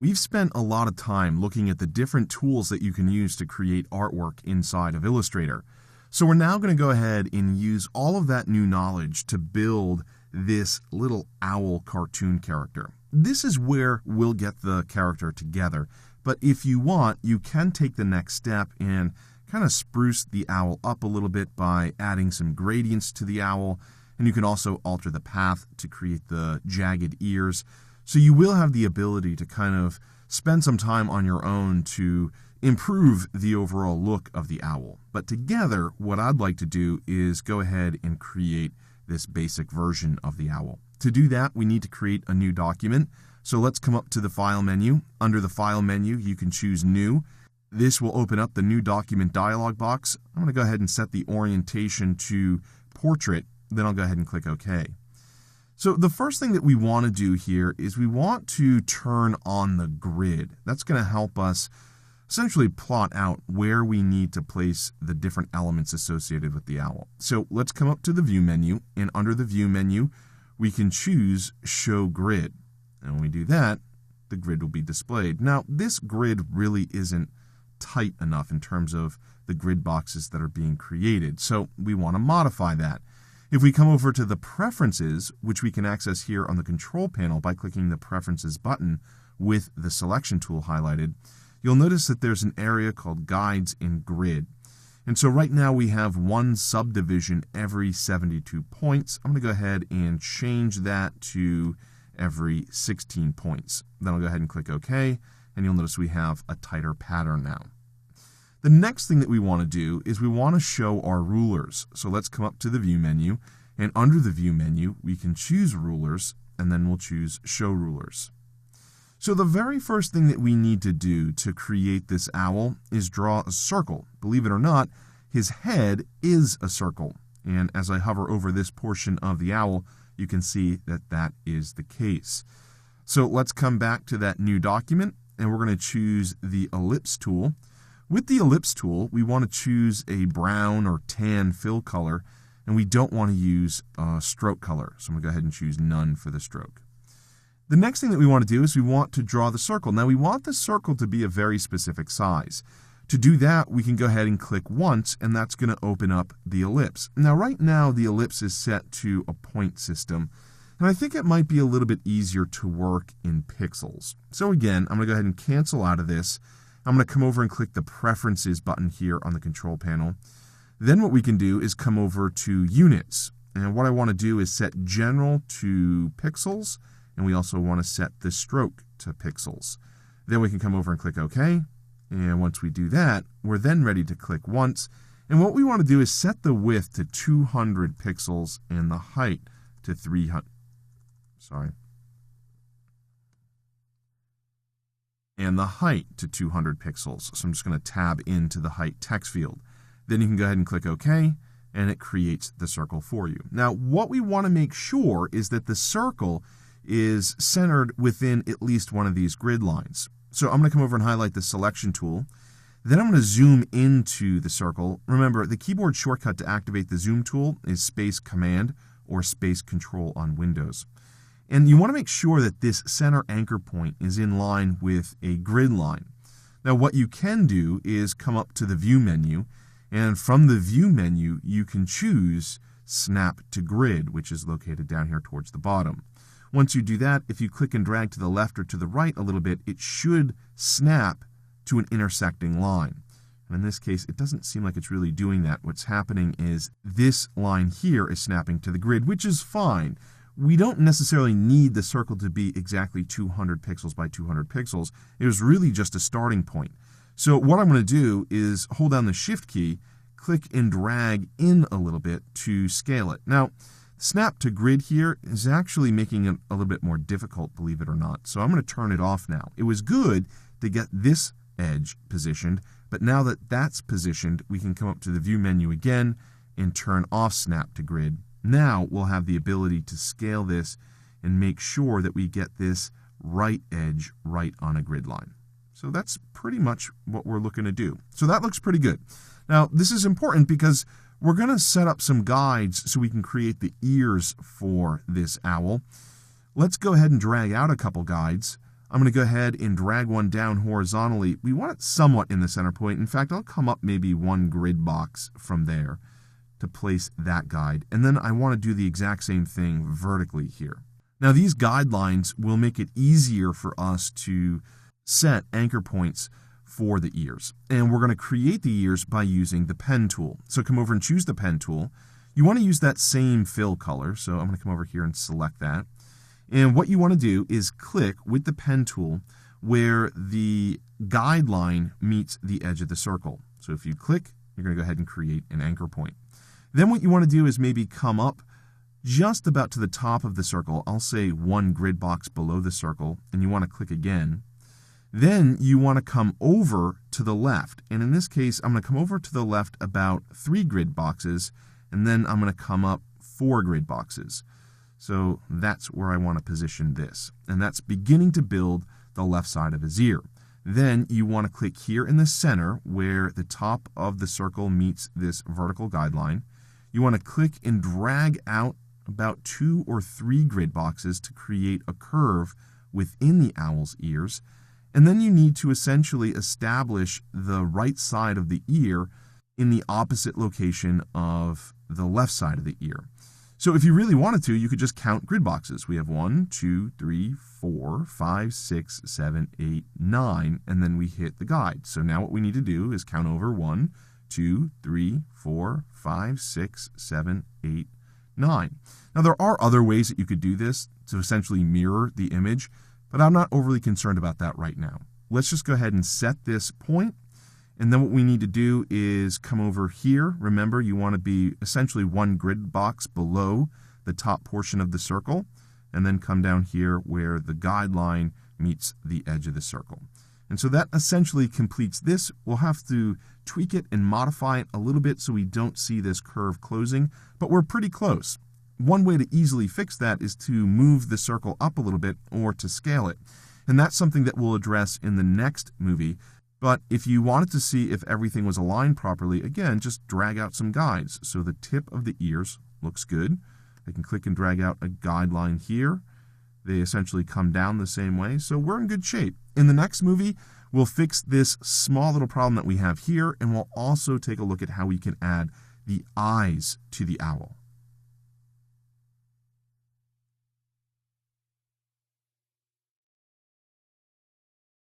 We've spent a lot of time looking at the different tools that you can use to create artwork inside of Illustrator. So we're now going to go ahead and use all of that new knowledge to build this little owl cartoon character. This is where we'll get the character together. But if you want, you can take the next step and kind of spruce the owl up a little bit by adding some gradients to the owl. And you can also alter the path to create the jagged ears. So you will have the ability to kind of spend some time on your own to improve the overall look of the owl. But together, what I'd like to do is go ahead and create this basic version of the owl. To do that, we need to create a new document. So let's come up to the File menu. Under the File menu, you can choose New. This will open up the New Document dialog box. I'm going to go ahead and set the orientation to Portrait. Then I'll go ahead and click OK. So the first thing that we want to do here is we want to turn on the grid. That's going to help us essentially plot out where we need to place the different elements associated with the owl. So let's come up to the View menu, and under the View menu, we can choose Show Grid. And when we do that, the grid will be displayed. Now, this grid really isn't tight enough in terms of the grid boxes that are being created, so we want to modify that. If we come over to the Preferences, which we can access here on the Control panel by clicking the Preferences button with the Selection tool highlighted, you'll notice that there's an area called Guides and Grid. And so right now we have one subdivision every 72 points. I'm going to go ahead and change that to every 16 points. Then I'll go ahead and click OK, and you'll notice we have a tighter pattern now. The next thing that we want to do is we want to show our rulers. So let's come up to the View menu, and under the View menu, we can choose Rulers, and then we'll choose Show Rulers. So the very first thing that we need to do to create this owl is draw a circle. Believe it or not, his head is a circle. And as I hover over this portion of the owl, you can see that that is the case. So let's come back to that new document, and we're going to choose the Ellipse tool. With the Ellipse tool, we want to choose a brown or tan fill color, and we don't want to use a stroke color. So I'm going to go ahead and choose None for the stroke. The next thing that we want to do is we want to draw the circle. Now, we want the circle to be a very specific size. To do that, we can go ahead and click once, and that's going to open up the ellipse. Now, right now, the ellipse is set to a point system, and I think it might be a little bit easier to work in pixels. So again, I'm going to go ahead and cancel out of this. I'm going to come over and click the Preferences button here on the Control panel. Then what we can do is come over to Units. And what I want to do is set General to Pixels, and we also want to set the Stroke to Pixels. Then we can come over and click OK. And once we do that, we're then ready to click once. And what we want to do is set the width to 200 pixels and the height to 300. And the height to 200 pixels. So I'm just going to tab into the height text field. Then you can go ahead and click OK, and it creates the circle for you. Now, what we want to make sure is that the circle is centered within at least one of these grid lines. So I'm going to come over and highlight the Selection tool. Then I'm going to zoom into the circle. Remember, the keyboard shortcut to activate the Zoom tool is Space Command or Space Control on Windows. And you want to make sure that this center anchor point is in line with a grid line. Now, what you can do is come up to the View menu, and from the View menu, you can choose Snap to Grid, which is located down here towards the bottom. Once you do that, if you click and drag to the left or to the right a little bit, it should snap to an intersecting line. And in this case, it doesn't seem like it's really doing that. What's happening is this line here is snapping to the grid, which is fine. We don't necessarily need the circle to be exactly 200 pixels by 200 pixels. It was really just a starting point. So what I'm going to do is hold down the Shift key, click and drag in a little bit to scale it. Now, Snap to Grid here is actually making it a little bit more difficult, believe it or not. So I'm going to turn it off now. It was good to get this edge positioned, but now that that's positioned, we can come up to the View menu again and turn off Snap to Grid. Now we'll have the ability to scale this and make sure that we get this right edge right on a grid line. So that's pretty much what we're looking to do. So that looks pretty good. Now, this is important because we're going to set up some guides so we can create the ears for this owl. Let's go ahead and drag out a couple guides. I'm going to go ahead and drag one down horizontally. We want it somewhat in the center point. In fact, I'll come up maybe one grid box from there to place that guide. And then I want to do the exact same thing vertically here. Now, these guidelines will make it easier for us to set anchor points for the ears. And we're going to create the ears by using the pen tool. So come over and choose the pen tool. You want to use that same fill color. So I'm going to come over here and select that. And what you want to do is click with the pen tool where the guideline meets the edge of the circle. So if you click, you're going to go ahead and create an anchor point. Then what you want to do is maybe come up just about to the top of the circle. I'll say one grid box below the circle, and you want to click again. Then you want to come over to the left. And in this case, I'm going to come over to the left about 3 grid boxes, and then I'm going to come up 4 grid boxes. So that's where I want to position this. And that's beginning to build the left side of his ear. Then you want to click here in the center where the top of the circle meets this vertical guideline. You want to click and drag out about 2 or 3 grid boxes to create a curve within the owl's ears. And then you need to essentially establish the right side of the ear in the opposite location of the left side of the ear. So if you really wanted to, you could just count grid boxes. We have 1, 2, 3, 4, 5, 6, 7, 8, 9, and then we hit the guide. So now what we need to do is count over 1, 2, 3, 4, 5, 6, 7, 8, 9. Now there are other ways that you could do this to essentially mirror the image, but I'm not overly concerned about that right now. Let's just go ahead and set this point. And then what we need to do is come over here. Remember, you want to be essentially one grid box below the top portion of the circle, and then come down here where the guideline meets the edge of the circle. And so that essentially completes this. We'll have to tweak it and modify it a little bit so we don't see this curve closing, but we're pretty close. One way to easily fix that is to move the circle up a little bit or to scale it. And that's something that we'll address in the next movie. But if you wanted to see if everything was aligned properly, again, just drag out some guides. So the tip of the ears looks good. I can click and drag out a guideline here. They essentially come down the same way. So we're in good shape. In the next movie, we'll fix this small little problem that we have here, and we'll also take a look at how we can add the eyes to the owl.